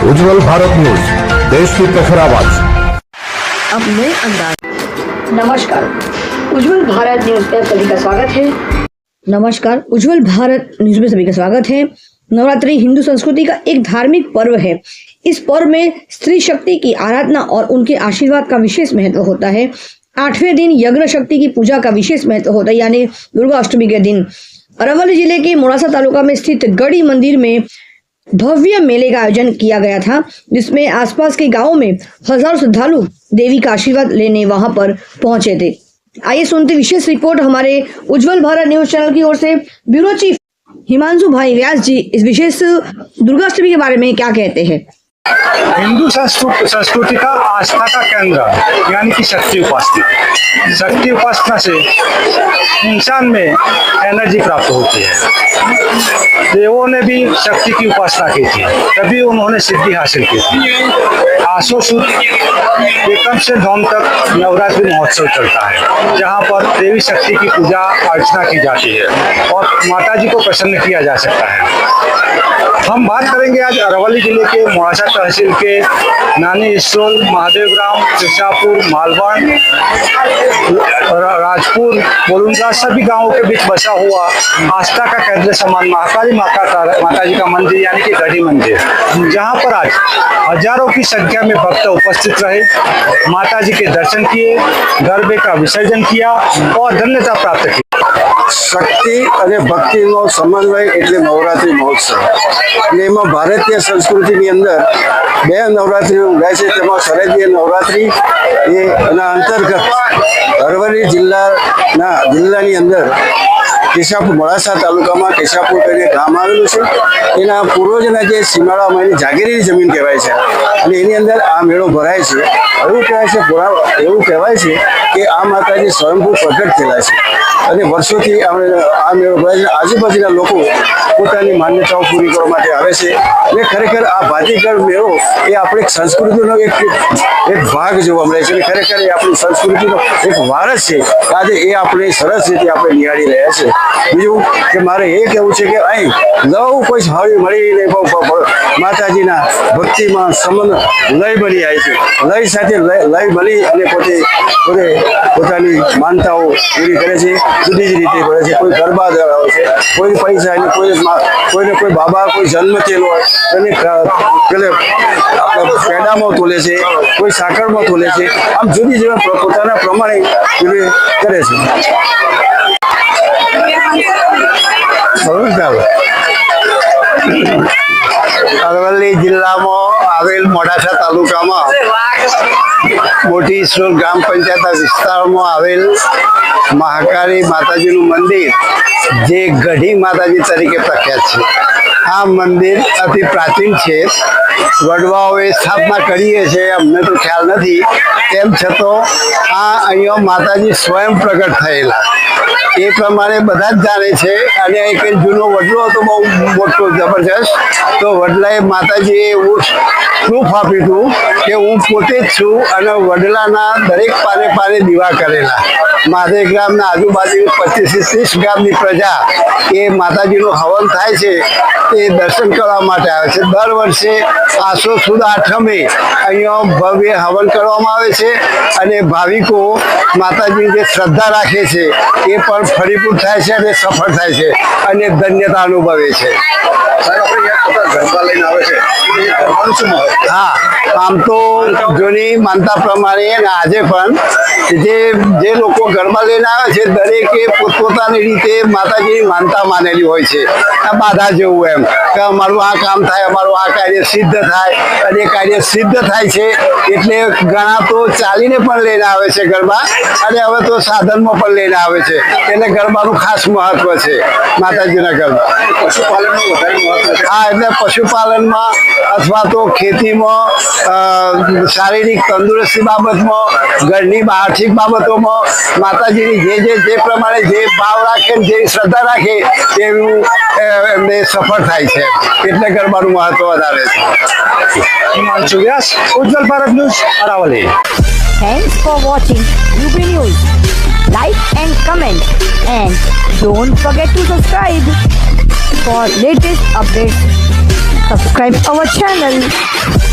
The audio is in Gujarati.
उज्जवल भारत न्यूज, देश की प्रखर आवाज। अब नए अंदाज। नमस्कार, उज्जवल भारत न्यूज में सभी का स्वागत है। नमस्कार, उज्जवल भारत न्यूज में सभी का स्वागत है। नवरात्रि हिंदू संस्कृति का एक धार्मिक पर्व है। इस पर्व में स्त्री शक्ति की आराधना और उनके आशीर्वाद का विशेष महत्व होता है। 8वें दिन यज्ञ शक्ति की पूजा का विशेष महत्व होता है, यानी दुर्गा अष्टमी के दिन अरवली जिले के मोड़ासा तालुका में स्थित गढ़ी मंदिर में भव्य मेले का आयोजन किया गया था, जिसमें आसपास के गांवों में हजारों श्रद्धालु देवी का आशीर्वाद लेने वहां पर पहुंचे थे। आइए सुनते विशेष रिपोर्ट हमारे उज्जवल भारत न्यूज चैनल की ओर से। ब्यूरो चीफ हिमांशु भाई व्यास जी इस विशेष दुर्गाष्टमी के बारे में क्या कहते हैं? हिंदू संस्कृति का आस्था का केंद्र यानी कि शक्ति उपासना। शक्ति उपासना से इंसान में एनर्जी प्राप्त होती है। देवों ने भी शक्ति की उपासना की थी, तभी उन्होंने सिद्धि हासिल की थी। आसो सुद एकम से नवम तक नवरात्रि महोत्सव चलता है, जहाँ पर देवी शक्ति की पूजा अर्चना की जाती है और माता जी को प्रसन्न किया जा सकता है। हम बात करेंगे आज अरवली जिले के मोड़ासा तहसील के नानी इसरोल, महादेव ग्राम, केशापुर, मालवण, राजपुर, बोलुंगा सभी गांवों के बीच बसा हुआ आस्था का केंद्र समान महाकाली माता जी का मंदिर यानी कि गढ़ी मंदिर, जहां पर आज हजारों की संख्या में भक्त उपस्थित रहे, माता जी के दर्शन किए, गरबे का विसर्जन किया और धन्यता प्राप्त की। શક્તિ અને ભક્તિનો સમન્વય એટલે નવરાત્રિ મહોત્સવ અને એમાં ભારતીય સંસ્કૃતિની અંદર બે નવરાત્રિ ઉજવાય છે, તેમાં શરદીય નવરાત્રિ એના અંતર્ગત અરવલ્લી જિલ્લાની અંદર કેશાપુર મોડાસા તાલુકામાં કેશાપુર કરીને ગામ આવેલું છે। એના પૂર્વજના જે સીમાડામાં એની જાગીરી જમીન કહેવાય છે અને એની અંદર આ મેળો ભરાય છે। એવું કહેવાય છે કે આ માતાજી સ્વયંભૂ પ્રગટ થયેલા છે અને વર્ષોથી આ મેળો ભરાય છે। આજુબાજુના લોકો પોતાની માન્યતાઓ પૂરી કરવા માટે આવે છે અને ખરેખર આ ભાતીગળ મેળો એ આપણી સંસ્કૃતિનો એક ભાગ જોવા મળે છે અને ખરેખર એ આપણી સંસ્કૃતિનો એક વારસ છે। આજે એ આપણે સરસ રીતે આપણે નિહાળી રહ્યા છે। બીજું કે મારે એ કહેવું છે કે અહીં નવું કોઈ હળી મળી માતાજીના ભક્તિમાં સંબંધ લય બની જાય છે। લય સાથે લય બની અને પોતાની માનતાઓ પૂરી કરે છે, જુદી જ રીતે કરે છે। કોઈ ગરબા ધરાવે છે, કોઈ પૈસા અને કોઈને કોઈ બાબા કોઈ જન્મ થયેલો હોય એને પેલે પેડામાં તોલે છે, કોઈ સાકરમાં તોલે છે। આમ જુદી જુદી પોતાના પ્રમાણે કરે છે। અરવલ્લી જિલ્લામાં આવેલ મોડાસા તાલુકામાં મોટી ઇસરોલ ગ્રામ પંચાયત વિસ્તારમાં આવેલ મહાકાળી માતાજીનું મંદિર જે ગઢી માતાજી તરીકે પ્રખ્યાત છે। આ મંદિર અતિ પ્રાચીન છે। વડવાઓએ સ્થાપના કરી છે, અમને તો ખ્યાલ નથી, તેમ છતાં આ અહીંયા માતાજી સ્વયં પ્રગટ થયેલા એ પ્રમાણે બધા જ જાણે છે। અને એક જૂનો વડલો હતો બહુ મોટો જબરજસ્ત, તો વડલાએ માતાજીએ એવું પ્રૂફ આપ્યું હતું કે હું પોતે જ છું અને વડલાના દરેક પાને દીવા કરેલા। મહાદેવ ગ્રામના આજુબાજુ 25-30 ગામની પ્રજા એ માતાજીનું હવન થાય છે તે દર્શન કરવા માટે આવે છે। દર વર્ષે આસો સુદ આઠમે અહીંયા ભવ્ય હવન કરવામાં આવે છે અને ભાવિકો માતાજીની જે શ્રદ્ધા રાખે છે એ પણ ફળીભૂત થાય છે અને સફળ થાય છે અને ધન્યતા અનુભવે છે। હા, આમ તો જૂની માનતા પ્રમાણે આજે પણ જે લોકો ગરબા લઈને આવે છે દરેકે પોતપોતાની રીતે માતાજીની માનતા માનેલી હોય છે। આ બાધા જેવું એમ કે અમારું આ કામ થાય, અમારું આ કાર્ય સિદ્ધ થાય અને એ કાર્ય સિદ્ધ થાય છે એટલે ઘણા તો ચાલીને પણ લઈને આવે છે ગરબા અને હવે તો સાધનમાં પણ લઈને આવે છે। એટલે ગરબાનું ખાસ મહત્વ છે માતાજીના ગરબા। પશુપાલનનું વધારે મહત્વ છે। હા, એટલે પશુપાલનમાં અથવા તો ખેતીમાં, શારીરિક તંદુરસ્તી બાબતમાં, ઘરની આર્થિક બાબતોમાં માતાજીની જે પ્રમાણે જે ભાવ રાખે જે શ્રદ્ધા રાખે એવું એમને સફળ થાય છે, એટલે ગરબાનું મહત્વ વધારે છે। Himanshu Vyas, Ujjwal Bharat news, Aravalli. Thanks for watching UB News. Like and comment and don't forget to subscribe for latest updates. subscribe our channel.